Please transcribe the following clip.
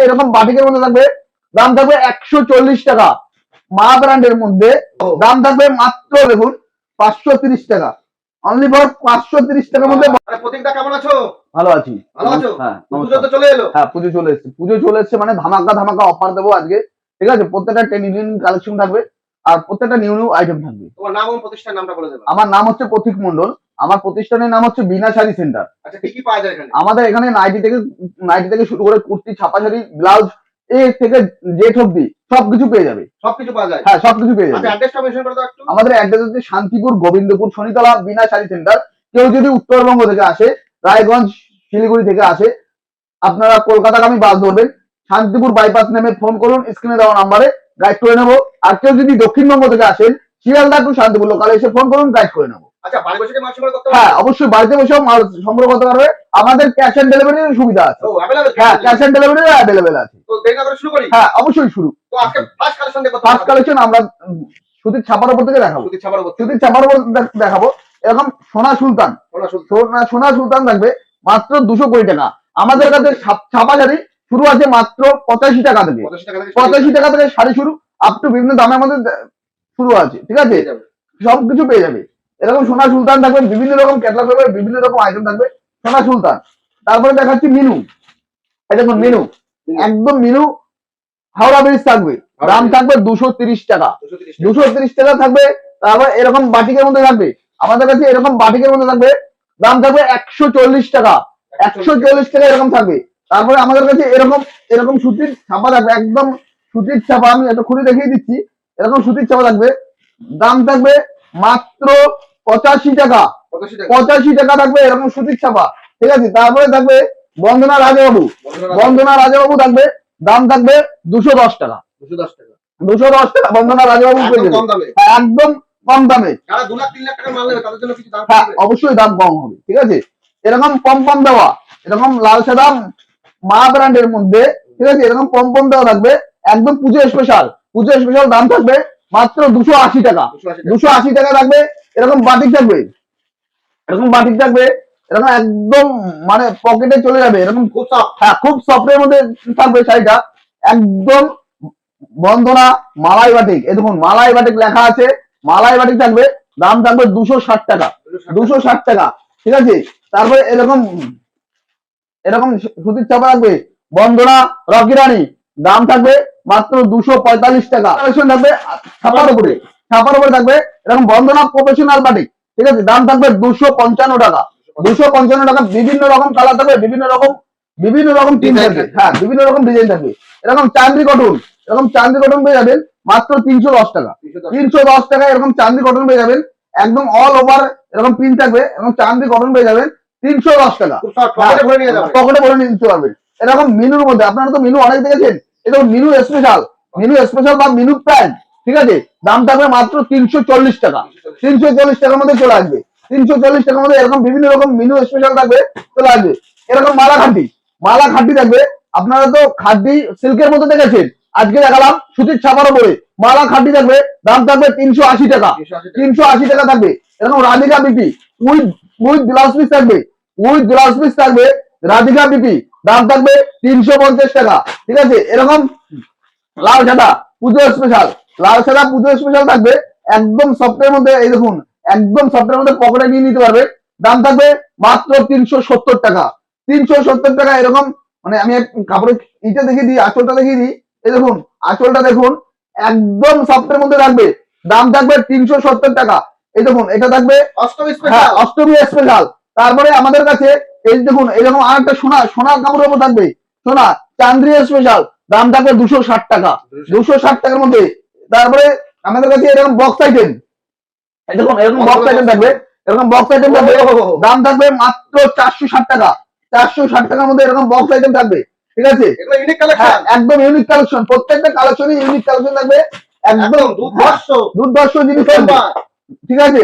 এরকম বাটিকের মধ্যে থাকবে, দাম থাকবে 140 টাকা। মা ব্র্যান্ডের মধ্যে দাম থাকবে মাত্র দেখুন 530 টাকা। অনলি ফর 530 টাকার মধ্যে। প্রতীকদা কেমন আছো? ভালো আছি। ভালো আছো? হ্যাঁ, পুজো তো চলে এলো। হ্যাঁ, পুজো চলে এসেছে। পুজো চলে এসেছে মানে ধামাকা ধামাকা অফার দেবো আজকে। ঠিক আছে, প্রত্যেকটা 10 ইউনিক কালেকশন থাকবে আর প্রত্যেকটা নিউ নিউ আইটেম থাকবে। তোমার নাম এবং প্রতিষ্ঠানের নামটা বলে দেবে। আমার নাম হচ্ছে প্রতীক মন্ডল। আমার প্রতিষ্ঠানের নাম হচ্ছে বিনা শাড়ি সেন্টার। আচ্ছা, কি কি পাওয়া যায় এখানে? আমাদের এখানে নাইটি থেকে শুরু করে কুর্তি, ছাপা শাড়ি, ব্লাউজ এ থেকে জেট অব্দি সবকিছু পেয়ে যাবে। সবকিছু পাওয়া যায়? হ্যাঁ, সবকিছু পেয়ে যাবে। আচ্ছা, অ্যাড্রেসটা মেনশন করে দাও একটু। আমাদের অ্যাড্রেস হচ্ছে শান্তিপুর, গোবিন্দপুর, শনিতলা, বিনা শাড়ি সেন্টার। কেউ যদি উত্তরবঙ্গ থেকে আসে, রায়গঞ্জ, শিলিগুড়ি থেকে আসে, আপনারা কলকাতাগামী বাস ধরবেন। শান্তিপুর বাইপাস নেমে ফোন করুন, স্ক্রিনে দেওয়া নাম্বারে গাইড করে নেবো। আর কেউ যদি দক্ষিণবঙ্গ থেকে আসেন, শিয়ালদা টু শান্তিপুর লোকালে এসে ফোন করুন, গাইড করে নেবো। আচ্ছা, বাড়ি বসে কি মাল সংগ্রহ করতে পারবে? হ্যাঁ, অবশ্যই বাড়িতে বসেও মাল সংগ্রহ করতে পারবে। আমাদের ক্যাশ অন ডেলিভারির সুবিধা আছে। ও, अवेलेबल? হ্যাঁ, ক্যাশ অন ডেলিভারি অ্যাভেলেবেল আছে। তো দেরি না করে শুরু করি? হ্যাঁ, অবশ্যই শুরু। তো আজকে ফার্স্ট কালেকশন দেখো। ফার্স্ট কালেকশন আমরা সুতির ছাপার উপর থেকে দেখাবো। সুতির ছাপার উপর। সুতির ছাপার উপর দেখাবো। এরকম সোনা সুলতান, ওনা শুনছো? সোনা সুলতান থাকবে মাত্র 220 টাকা। আমাদের কাছে ছাপা শাড়ি শুরু আছে মাত্র 85 টাকা থেকে। 85 টাকা থেকে 85 টাকা থেকে শাড়ি শুরু, আপ টু বিভিন্ন দামের মধ্যে শুরু আছে। ঠিক আছে, পেয়ে যাবে। সবকিছু পেয়ে যাবে। এরকম সোনা সুলতান থাকবে, বিভিন্ন রকম ক্যাটালগ থাকবে, বিভিন্ন রকম আইটেম থাকবে। সোনা সুলতান। তারপরে দেখাচ্ছি মিনু। এই দেখুন মিনু, একদম মিনু হাওড়া ব্রিজ থাকবে, দাম থাকবে 230 টাকা। 230 টাকা থাকবে। তারপর এরকম বাটিকের মধ্যে থাকবে, আমাদের কাছে এরকম বাটিকের মধ্যে থাকবে, দাম থাকবে 140 টাকা। 140 টাকা এরকম থাকবে। তারপরে আমাদের কাছে এরকম এরকম সুতির ছাপা থাকবে, একদম সুতির ছাপা। আমি এটা খুলে দেখিয়ে দিচ্ছি। এরকম সুতির ছাপা থাকবে, দাম থাকবে মাত্র 85 টাকা। 85 টাকা থাকবে এরকম সুতির ছাপা। ঠিক আছে, তারপরে থাকবে বন্দনা রাজাবাবু। বন্দনা রাজাবাবু থাকবে, দাম থাকবে 210 টাকা। 210 টাকা। 210 টাকা বন্দনা রাজাবাবু পেয়ে একদম যাবে। কম দামে। হ্যাঁ, একদম কম দামে। যারা 2 লাখ 3 লাখ টাকার মাল নেবে তাদের জন্য কিছু দাম হ্যাঁ, থাকবে? অবশ্যই দাম কম হবে। ঠিক আছে, এরকম পম পম দেওয়া, এরকম লাল সাদা মা ব্র্যান্ডের মধ্যে। ঠিক আছে, এরকম পম পম দেওয়া থাকবে, একদম পুজো স্পেশাল। পুজো স্পেশাল দাম থাকবে মাত্র 280 টাকা। 280 টাকা থাকবে। এরকম বাটিক থাকবে, এরকম বাটিক থাকবে, এরকম একদম মানে পকেটে চলে যাবে এরকম। খুব সফট। হ্যাঁ, খুব সফটের মধ্যে থাকবে শাড়িটা, একদম বন্দনা মালাই বাটিক। এই দেখুন মালাই বাটিক লেখা আছে, মালাই বাটিক থাকবে, দাম থাকবে 260 টাকা। 260 টাকা। ঠিক আছে, তারপরে এরকম এরকম সুতির চাপা থাকবে, বন্দনা রকি রানী, দাম থাকবে মাত্র 245 টাকা। কালেকশন থাকবে ছাপার উপরে, ছাপার উপরে থাকবে এরকম বন্দনা প্রফেশনাল বাটিক। ঠিক আছে, দাম থাকবে 255 টাকা। 255 টাকা। বিভিন্ন রকম কালার থাকবে, বিভিন্ন রকম প্রিন্ট থাকবে। হ্যাঁ, বিভিন্ন রকম ডিজাইন থাকবে। এরকম চান্দি কটন, এরকম চান্দি কটন পেয়ে যাবেন মাত্র 310 টাকা। 310 টাকা এরকম চান্দি কটন পেয়ে যাবেন, একদম অল ওভার এরকম প্রিন্ট থাকবে, এরকম চান্দি কটন পেয়ে যাবেন 310 টাকা। পকেটে ভরে নিয়ে যাবে। পকেটে ভরে নিতে পারবেন। এরকম মিনুর মধ্যে, আপনারা তো মিনু অনেক দেখেছেন, এটা মিনু স্পেশাল, মিনু স্পেশাল বা মিনু প্যান্ট। ঠিক আছে, দাম থাকবে মাত্র 340 টাকা। 340 টাকার মধ্যে চলে আসবে। 340 টাকার মধ্যে এরকম বিভিন্ন রকম মিনু স্পেশাল থাকবে, চলে আসবে। এরকম মালা খাটি, মালা খাটি থাকবে। আপনারা তো খাটি সিল্কের মধ্যে দেখেছেন, আজকে দেখালাম সুতির ছাপার উপরে মালা খাটি থাকবে, দাম থাকবে 380 টাকা। 380 টাকা থাকবে। এরকম Radhika BP with blouse piece থাকবে, উইথ ব্লাউজ পিস থাকবে রাধিকা বিপি, দাম থাকবে 350 টাকা। ঠিক আছে, এরকম লাল সাদা পুজো স্পেশাল, লাল সাদা পুজো স্পেশাল থাকবে, একদম সফটের মধ্যে। এই দেখুন একদম সফটের মধ্যে পকেটে নিয়ে নিতে পারবে, দাম থাকবে মাত্র 370 টাকা। 370 টাকা। এরকম মানে আমি কাপড়ের ইটা দেখিয়ে দিই, আঁচলটা দেখিয়ে দিই। এই দেখুন আঁচলটা দেখুন, একদম সফটের মধ্যে থাকবে, দাম থাকবে 370 টাকা। এই দেখুন এটা থাকবে অষ্টমী হ্যাঁ, স্পেশাল। অষ্টমী স্পেশাল। তারপরে আমাদের কাছে এই দেখুন এরকম আর একটা সোনার কাপড়ের উপর থাকবে, সোনা চান্দ্রি স্পেশাল, দাম থাকবে 260 টাকা। 260 টাকার মধ্যে। তারপরে আমাদের কাছে এরকম বক্স আইটেম, দেখুন এরকম বক্স আইটেম থাকবে, এরকম বক্স আইটেম থাকবে, দাম থাকবে মাত্র 460 টাকা। 460 টাকার মধ্যে এরকম বক্স আইটেম থাকবে। ঠিক আছে, এগুলো ইউনিক হ্যাঁ, কালেকশন। একদম ইউনিক কালেকশন, প্রত্যেকটা কালেকশনই ইউনিক কালেকশন থাকবে, একদম দুর্ধর্ষ দুর্দর্শ জিনিস থাকবে। ঠিক আছে।